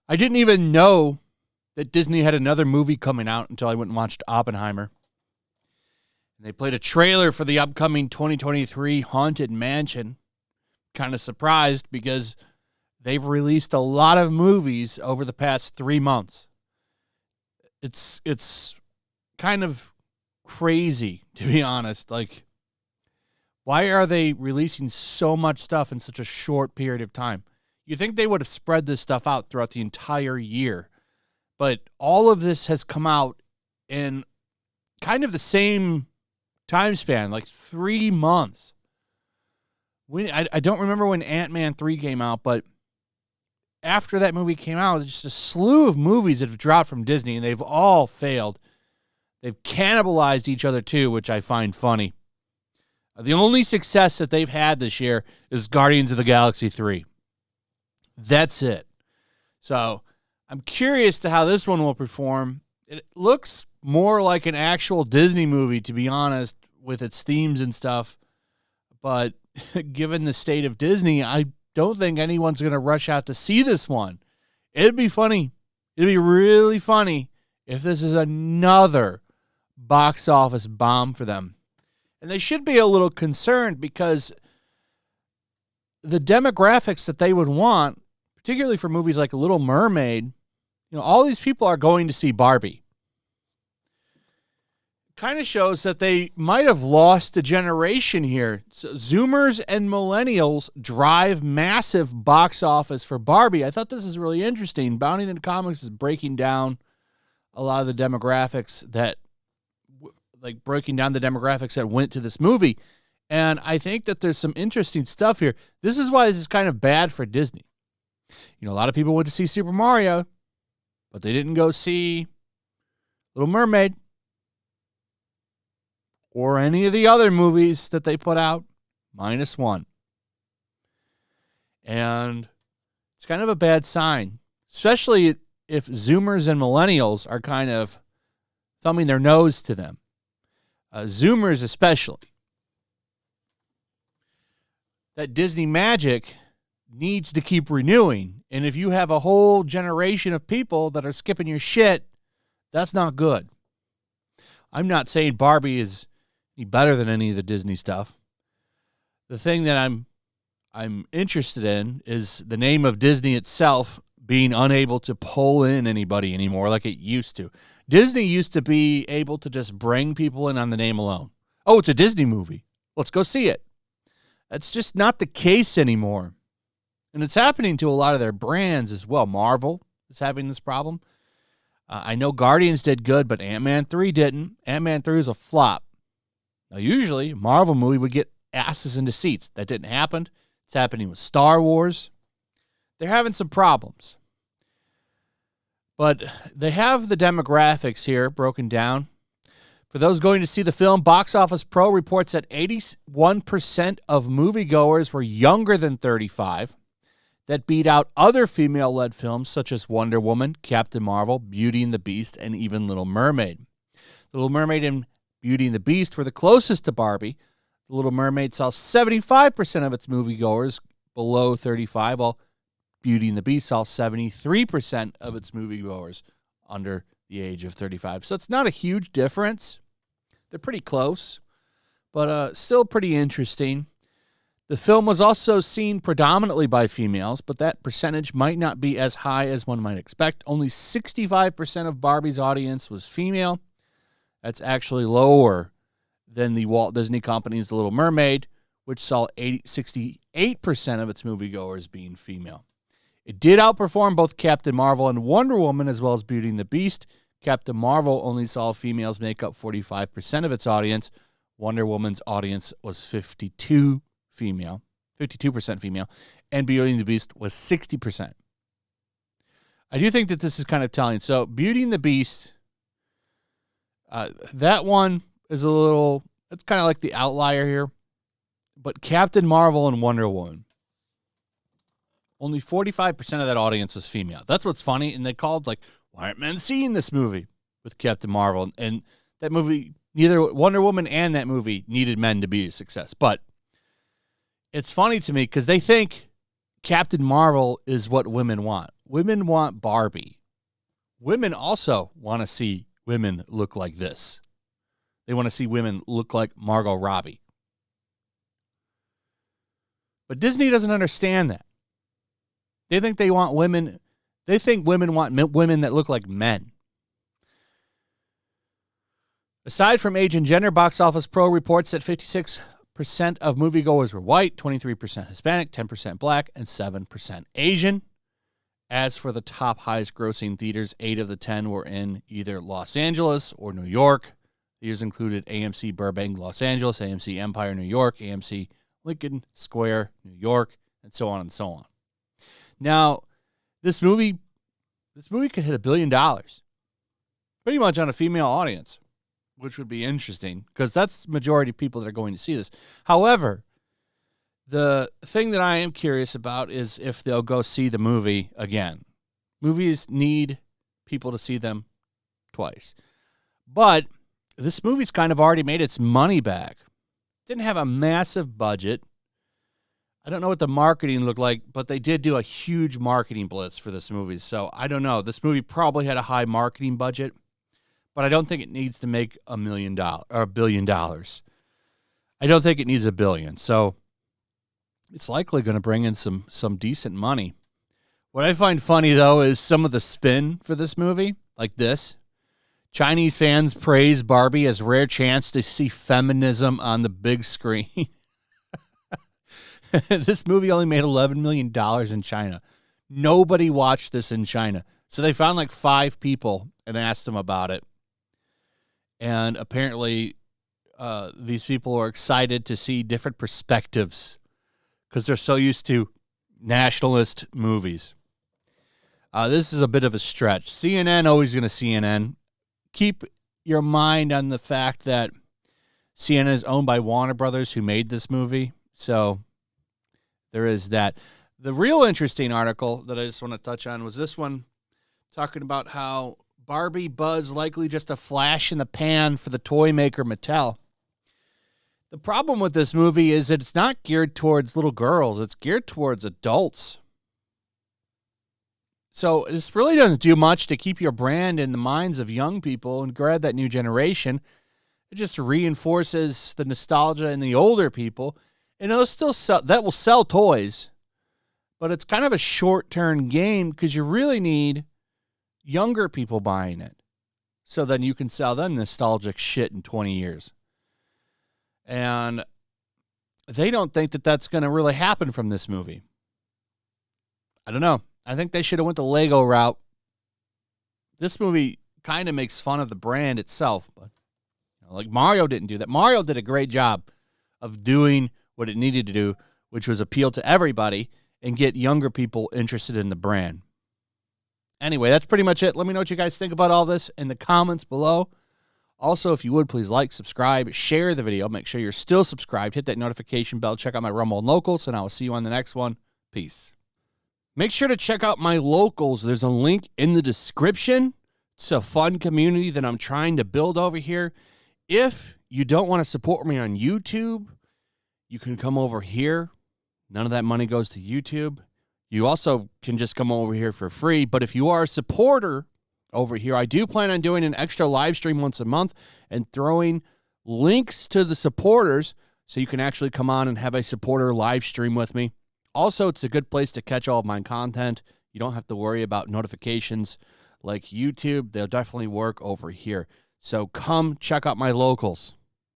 I didn't even know that Disney had another movie coming out until I went and watched Oppenheimer. They played a trailer for the upcoming 2023 Haunted Mansion. Kind of surprised because they've released a lot of movies over the past 3 months. It's kind of crazy, to be honest. Like, why are they releasing so much stuff in such a short period of time? You think they would have spread this stuff out throughout the entire year. But all of this has come out in kind of the same time span, like 3 months. I don't remember when Ant-Man 3 came out, but after that movie came out, there's just a slew of movies that have dropped from Disney, and they've all failed. They've cannibalized each other, too, which I find funny. The only success that they've had this year is Guardians of the Galaxy 3. That's it. So I'm curious to how this one will perform. It looks more like an actual Disney movie, to be honest, with its themes and stuff. But given the state of Disney, I don't think anyone's going to rush out to see this one. It'd be funny. It'd be really funny if this is another box office bomb for them. And they should be a little concerned because the demographics that they would want, particularly for movies like Little Mermaid, all these people are going to see Barbie. Kind of shows that they might have lost a generation here. So Zoomers and millennials drive massive box office for Barbie. I thought this is really interesting. Bounding into Comics is breaking down a lot of the demographics that went to this movie. And I think that there's some interesting stuff here. This is why this is kind of bad for Disney. A lot of people went to see Super Mario, but they didn't go see Little Mermaid or any of the other movies that they put out, -1. And it's kind of a bad sign, especially if Zoomers and millennials are kind of thumbing their nose to them. Zoomers especially. That Disney magic needs to keep renewing. And if you have a whole generation of people that are skipping your shit, that's not good. I'm not saying Barbie is any better than any of the Disney stuff. The thing that I'm interested in is the name of Disney itself being unable to pull in anybody anymore like it used to. Disney used to be able to just bring people in on the name alone. Oh, it's a Disney movie. Let's go see it. That's just not the case anymore. And it's happening to a lot of their brands as well. Marvel is having this problem. I know Guardians did good, but Ant-Man 3 didn't. Ant-Man 3 was a flop. Now, usually, a Marvel movie would get asses into seats. That didn't happen. It's happening with Star Wars. They're having some problems. But they have the demographics here broken down. For those going to see the film, Box Office Pro reports that 81% of moviegoers were younger than 35. That beat out other female-led films such as Wonder Woman, Captain Marvel, Beauty and the Beast, and even Little Mermaid. Little Mermaid and Beauty and the Beast were the closest to Barbie. The Little Mermaid saw 75% of its moviegoers below 35, while Beauty and the Beast saw 73% of its moviegoers under the age of 35. So it's not a huge difference. They're pretty close, but still pretty interesting. The film was also seen predominantly by females, but that percentage might not be as high as one might expect. Only 65% of Barbie's audience was female. That's actually lower than the Walt Disney Company's The Little Mermaid, which saw 68% of its moviegoers being female. It did outperform both Captain Marvel and Wonder Woman, as well as Beauty and the Beast. Captain Marvel only saw females make up 45% of its audience. Wonder Woman's audience was 52% female, and Beauty and the Beast was 60%. I do think that this is kind of telling. So Beauty and the Beast, that one is it's kind of like the outlier here. But Captain Marvel and Wonder Woman, only 45% of that audience was female. That's what's funny. And they called, why aren't men seeing this movie with Captain Marvel? And that movie Neither Wonder Woman and that movie needed men to be a success. But it's funny to me because they think Captain Marvel is what women want. Women want Barbie. Women also want to see women look like this. They want to see women look like Margot Robbie. But Disney doesn't understand that. They think they want women. They think women want women that look like men. Aside from age and gender, Box Office Pro reports that 56% of moviegoers were white, 23% Hispanic, 10% black, and 7% Asian. As for the top highest grossing theaters, 8 of the 10 were in either Los Angeles or New York. These included AMC Burbank, Los Angeles, AMC Empire, New York, AMC Lincoln Square, New York, and so on and so on. Now, this movie could hit $1 billion, pretty much on a female audience, which would be interesting because that's the majority of people that are going to see this. However, the thing that I am curious about is if they'll go see the movie again. Movies need people to see them twice. But this movie's kind of already made its money back. Didn't have a massive budget. I don't know what the marketing looked like, but they did do a huge marketing blitz for this movie. So I don't know. This movie probably had a high marketing budget, but I don't think it needs to make $1 million or $1 billion. I don't think it needs $1 billion. So it's likely going to bring in some decent money. What I find funny, though, is some of the spin for this movie, like this. Chinese fans praise Barbie as rare chance to see feminism on the big screen. This movie only made $11 million in China. Nobody watched this in China. So they found like 5 people and asked them about it. And apparently these people are excited to see different perspectives because they're so used to nationalist movies. This is a bit of a stretch. CNN, always going to CNN. Keep your mind on the fact that CNN is owned by Warner Brothers, who made this movie. So there is that. The real interesting article that I just want to touch on was this one, talking about how Barbie Buzz likely just a flash in the pan for the toy maker Mattel. The problem with this movie is that it's not geared towards little girls. It's geared towards adults. So this really doesn't do much to keep your brand in the minds of young people and grab that new generation. It just reinforces the nostalgia in the older people. And it'll still sell, that will sell toys. But it's kind of a short-term game because you really need younger people buying it. So then you can sell them nostalgic shit in 20 years. And they don't think that that's going to really happen from this movie. I don't know. I think they should have went the Lego route. This movie kind of makes fun of the brand itself, but like Mario didn't do that. Mario did a great job of doing what it needed to do, which was appeal to everybody and get younger people interested in the brand. Anyway, that's pretty much it. Let me know what you guys think about all this in the comments below. Also, if you would, please like, subscribe, share the video. Make sure you're still subscribed. Hit that notification bell. Check out my Rumble and Locals, and I will see you on the next one. Peace. Make sure to check out my Locals. There's a link in the description. It's a fun community that I'm trying to build over here. If you don't want to support me on YouTube, you can come over here. None of that money goes to YouTube. You also can just come over here for free. But if you are a supporter over here, I do plan on doing an extra live stream once a month and throwing links to the supporters so you can actually come on and have a supporter live stream with me. Also, it's a good place to catch all of my content. You don't have to worry about notifications like YouTube. They'll definitely work over here. So come check out my Locals.